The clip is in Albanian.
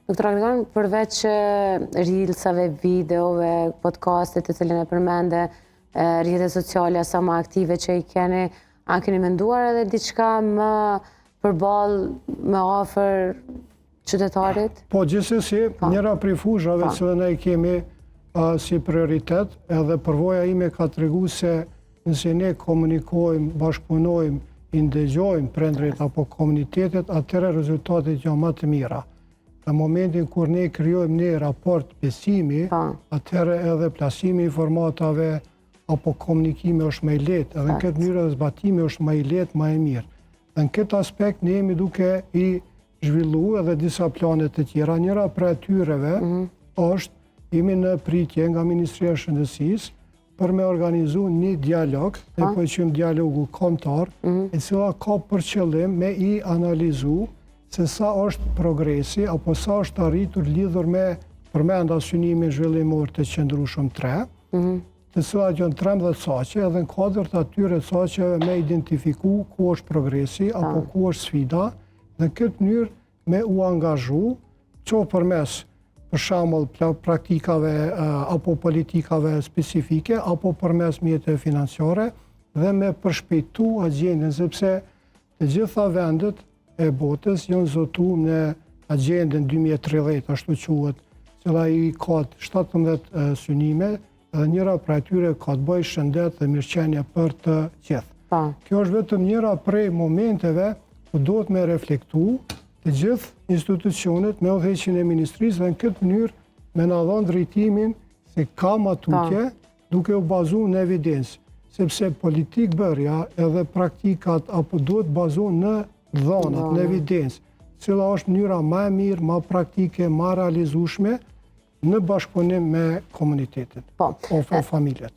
Doktor Agrigan, përveç reelsave, videove, podcastit të cilin e përmende, rrjetet sociale sa më aktive që i keni, a keni menduar edhe diçka më përballë, më afër qytetarit? Po, gjithsesi, njëra prej fushave që ne i kemi si prioritet, edhe përvoja ime ka tregu se nëse ne komunikojmë, bashkëpunojmë, i ndëgjojmë prindrit apo komunitetet, atëherë rezultatet janë më të mira. Në momentin kur ne krijojmë një raport besimi, atëherë edhe plasimi i informatave apo komunikimi është më i lehtë, edhe në këtë mënyrë edhe zbatimi është më i lehtë, më i mirë. Dhe në këtë aspekt ne jemi duke i zhvilluar edhe disa plane të tjera. Njëra prej tyreve është jemi në pritje nga Ministria e Shëndetësisë për me organizu një dialog, ne po e quajmë dialogu kombëtar, e cila ka për qëllim me i analizu se sa është progresi apo sa është arritur lidhur me përmenda synimin zhvillimor të qëndrueshëm 3, të cilat janë 13 saqe, edhe në kuadër të atyre saqeve me identifiku ku është progresi apo ku është sfida, dhe në këtë mënyrë me u angazhu, qoftë përmes për shembull praktikave apo politikave specifike, apo përmes mjeteve financiare, dhe me përshpejtu agjendën, sepse të gjitha vendet e botës janë zotuar në agjendën 2030, ashtu quhet, cila i ka 17 synime, dhe njëra prej tyre ka të bëjë shëndet dhe mirëqenie për të gjithë. Kjo është vetëm njëra prej momenteve ku duhet me reflektu të gjithë institucionet me udhëheqjen e ministrisë, dhe në këtë mënyrë me na dhënë drejtimin se ka matutje duke u bazuar në evidencë, sepse politik bërja edhe praktikat apo duhet bazuar në dhënat, në evidencë, cila është mënyra më e mirë, më praktike, më realizueshme në bashkëpunim me komunitetin, ose familjet.